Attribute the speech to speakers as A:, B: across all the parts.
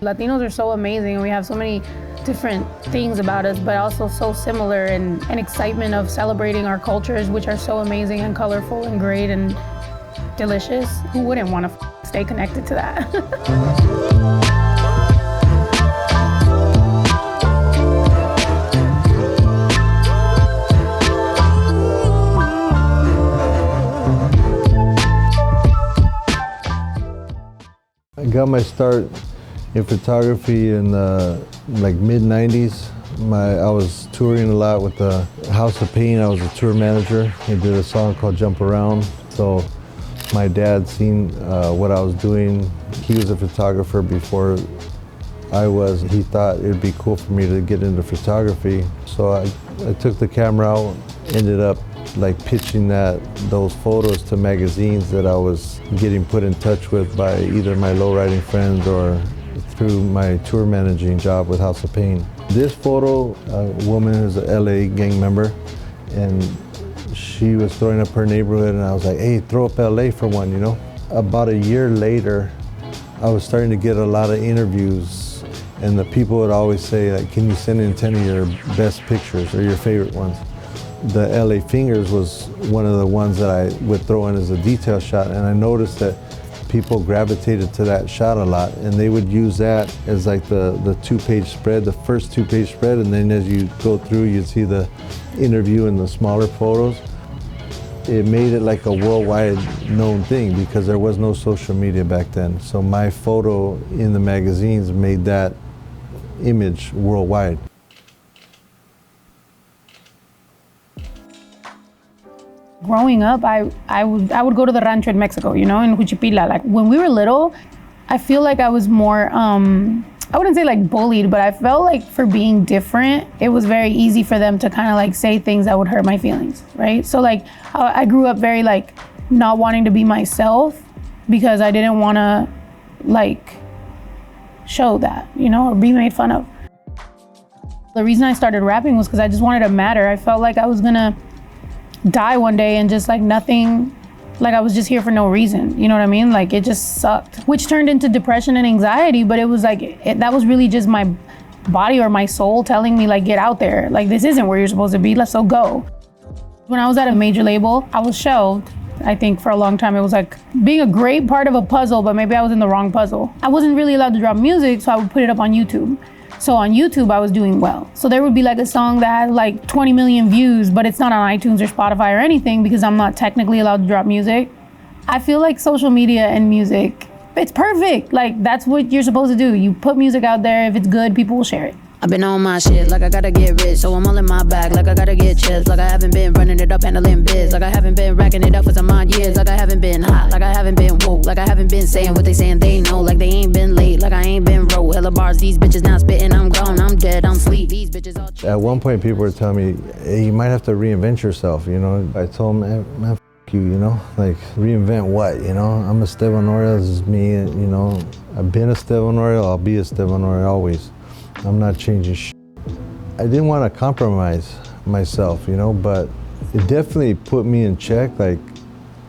A: Latinos are so amazing. We have so many different things about us, but also so similar, and an excitement of celebrating our cultures, which are so amazing and colorful and great and delicious. Who wouldn't want to stay connected to that?
B: I got my start in photography in like mid-90s. I was touring a lot with the House of Pain. I was a tour manager. I did a song called Jump Around. So my dad seen what I was doing. He was a photographer before I was. He thought it'd be cool for me to get into photography. So I took the camera out, ended up like pitching those photos to magazines that I was getting put in touch with by either my lowriding friends or through my tour managing job with House of Pain. This photo, a woman who's an LA gang member, and she was throwing up her neighborhood, and I was like, hey, throw up LA for one, you know? About a year later, I was starting to get a lot of interviews, and the people would always say, like, can you send in 10 of your best pictures or your favorite ones? The LA Fingers was one of the ones that I would throw in as a detail shot, and I noticed that people gravitated to that shot a lot, and they would use that as like the two-page spread, the first two-page spread, and then as you go through, you'd see the interview and the smaller photos. It made it like a worldwide known thing because there was no social media back then. So my photo in the magazines made that image worldwide.
A: Growing up, I would go to the rancho in Mexico, you know, in Juchipila. Like when we were little, I feel like I was more, I wouldn't say like bullied, but I felt like for being different, it was very easy for them to kind of like say things that would hurt my feelings, right? So like I grew up very like not wanting to be myself because I didn't want to like show that, you know, or be made fun of. The reason I started rapping was because I just wanted to matter. I felt like I was gonna die one day and just like nothing, like I was just here for no reason, you know what I mean? Like it just sucked, which turned into depression and anxiety, but it was like, that was really just my body or my soul telling me like, get out there. Like this isn't where you're supposed to be, let's so go. When I was at a major label, I was shelved. I think for a long time, it was like being a great part of a puzzle, but maybe I was in the wrong puzzle. I wasn't really allowed to drop music, so I would put it up on YouTube. So on YouTube, I was doing well. So there would be like a song that had like 20 million views, but it's not on iTunes or Spotify or anything because I'm not technically allowed to drop music. I feel like social media and music, it's perfect. Like that's what you're supposed to do. You put music out there, if it's good, people will share it.
C: I've been on my shit, like I gotta get rich, so I'm all in my bag, like I gotta get chips, like I haven't been running it up, handling biz, like I haven't been racking it up for some odd years, like I haven't been hot, like I haven't been woke, like I haven't been saying what they saying they know, like they ain't been late, like I ain't been wrote, hella bars, these bitches now spitting, I'm gone, I'm dead, I'm sleep, these bitches all...
B: At one point people were telling me, hey, you might have to reinvent yourself, you know? I told them, man, you know? Like, reinvent what, you know? I'm Estevan Oriol, this is me, you know? I've been Estevan Oriol, I'll be Estevan Oriol always. I'm not changing shit. I didn't want to compromise myself, you know, but it definitely put me in check, like,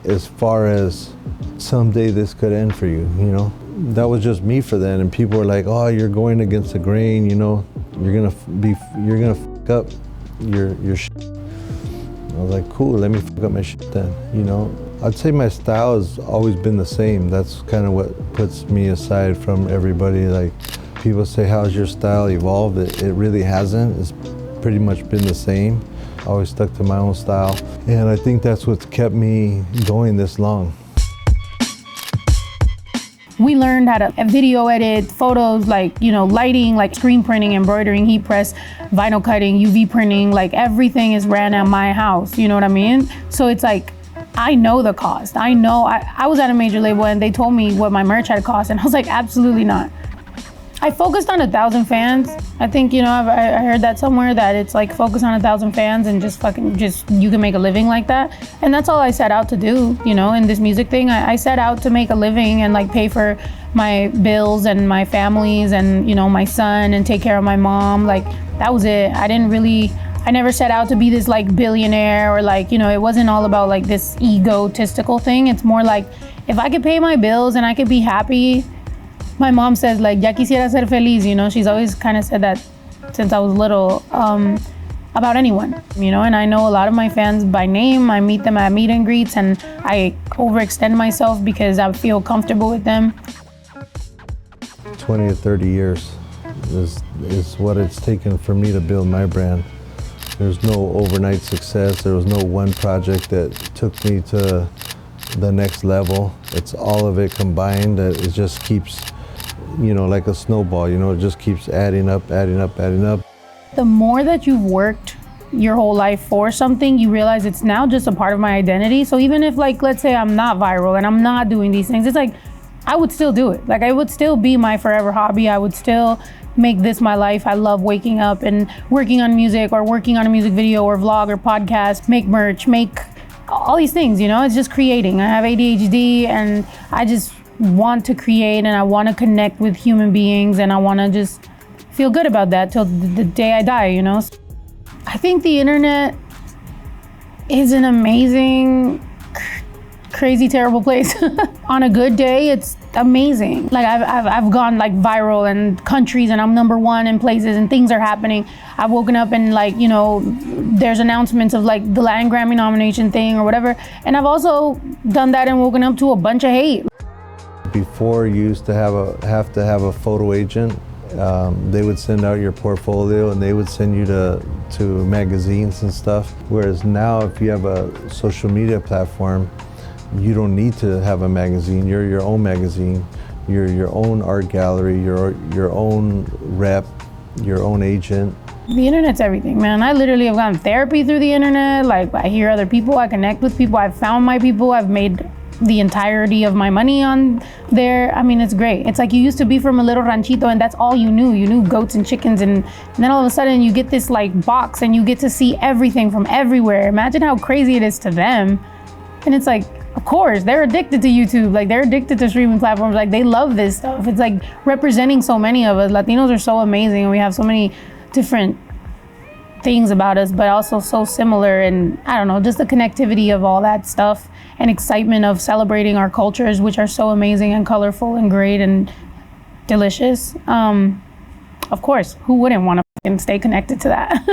B: as far as someday this could end for you, you know? That was just me for then, and people were like, oh, you're going against the grain, you know? You're gonna fuck up your shit. I was like, cool, let me fuck up my shit then, you know? I'd say my style has always been the same. That's kind of what puts me aside from everybody. Like, people say, how's your style evolved? It really hasn't. It's pretty much been the same. I always stuck to my own style. And I think that's what's kept me going this long.
A: We learned how to video edit, photos, like, you know, lighting, like screen printing, embroidering, heat press, vinyl cutting, UV printing, like everything is ran at my house, you know what I mean? So it's like, I know the cost. I know, I was at a major label and they told me what my merch had cost and I was like, absolutely not. I focused on 1,000 fans. I think, you know, I heard that somewhere that it's like focus on 1,000 fans and just you can make a living like that. And that's all I set out to do, you know, in this music thing. I set out to make a living and like pay for my bills and my families and, you know, my son and take care of my mom. Like that was it. I never set out to be this like billionaire or like, you know, it wasn't all about like this egotistical thing. It's more like if I could pay my bills and I could be happy, My mom says like, ya quisiera ser feliz, you know, she's always kind of said that since I was little, about anyone, you know, and I know a lot of my fans by name. I meet them at meet and greets and I overextend myself because I feel comfortable with them.
B: 20 or 30 years is what it's taken for me to build my brand. There's no overnight success. There was no one project that took me to the next level. It's all of it combined that it just keeps, you know, like a snowball, you know, it just keeps adding up, adding up, adding up.
A: The more that you've worked your whole life for something, you realize it's now just a part of my identity. So even if like, let's say I'm not viral and I'm not doing these things, it's like, I would still do it. Like, it would still be my forever hobby. I would still make this my life. I love waking up and working on music or working on a music video or vlog or podcast, make merch, make all these things, you know, it's just creating. I have ADHD and I just want to create and I want to connect with human beings and I want to just feel good about that till the day I die, you know? I think the internet is an amazing, crazy, terrible place. On a good day, it's amazing. Like I've gone like viral in countries and I'm #1 in places and things are happening. I've woken up and like, you know, there's announcements of like the Latin Grammy nomination thing or whatever. And I've also done that and woken up to a bunch of hate.
B: Before you used to have a photo agent. They would send out your portfolio and they would send you to magazines and stuff. Whereas now, if you have a social media platform, you don't need to have a magazine. You're your own magazine. You're your own art gallery. You're your own rep, your own agent.
A: The internet's everything, man. I literally have gotten therapy through the internet. Like, I hear other people, I connect with people, I've found my people, I've made the entirety of my money on there. I mean, it's great. It's like you used to be from a little ranchito and that's all you knew. You knew goats and chickens and then all of a sudden you get this like box and you get to see everything from everywhere. Imagine how crazy it is to them. And it's like, of course, they're addicted to YouTube. Like they're addicted to streaming platforms. Like they love this stuff. It's like representing so many of us. Latinos are so amazing and we have so many different things about us, but also so similar. And I don't know, just the connectivity of all that stuff and excitement of celebrating our cultures, which are so amazing and colorful and great and delicious. Of course, who wouldn't want to stay connected to that?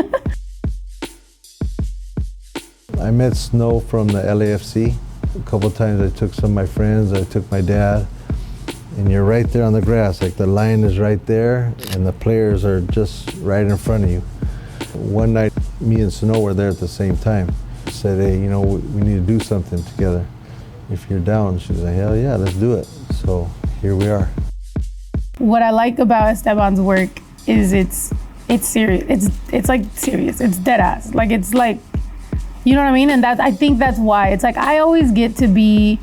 B: I met Snow from the LAFC. A couple of times I took some of my friends, I took my dad, and you're right there on the grass, like the line is right there and the players are just right in front of you. One night, me and Snow were there at the same time. Said, hey, you know, we need to do something together. If you're down, she's like, hell yeah, let's do it. So here we are.
A: What I like about Esteban's work is it's serious. It's like serious. It's dead ass. Like it's like, you know what I mean? And I think that's why. It's like I always get to be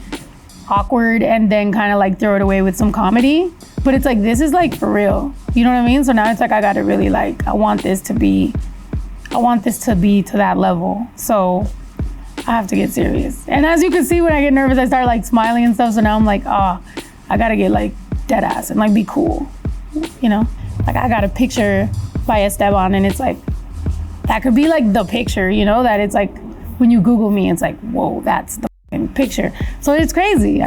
A: awkward and then kind of like throw it away with some comedy. But it's like, this is like for real. You know what I mean? So now it's like I gotta really like, I want this to be to that level. So I have to get serious. And as you can see, when I get nervous, I start like smiling and stuff. So now I'm like, oh, I gotta get like dead ass and like be cool. You know, like I got a picture by Esteban and it's like, that could be like the picture, you know, that it's like, when you Google me, it's like, whoa, that's the picture. So it's crazy.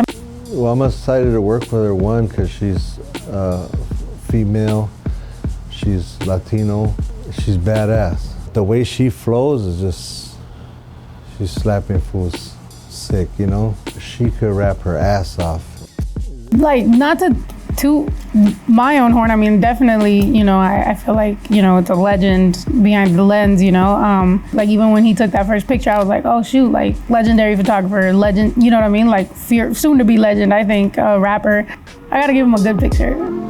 B: Well, I'm excited to work with her, one, because she's female, she's Latino, she's badass. The way she flows is just, she's slapping fools sick, you know? She could rap her ass off.
A: Like, not to toot my own horn, I mean, definitely, you know, I feel like, you know, it's a legend behind the lens, you know? Like, even when he took that first picture, I was like, oh, shoot, like, legendary photographer, legend, you know what I mean? Like, soon to be legend, I think, rapper. I gotta give him a good picture.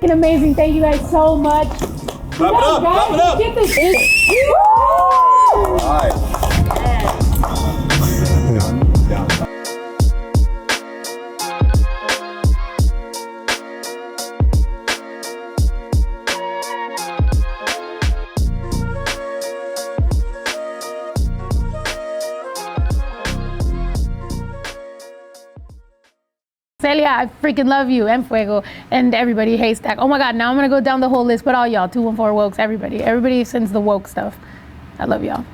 A: Amazing. Thank you guys so much.
D: Clap it up, clap it up.
A: Get this shit.
D: All right.
A: Celia, I freaking love you, and Fuego, and everybody, Haystack. Oh my God, now I'm gonna go down the whole list, but all y'all, 214 Wokes, everybody sends the woke stuff. I love y'all.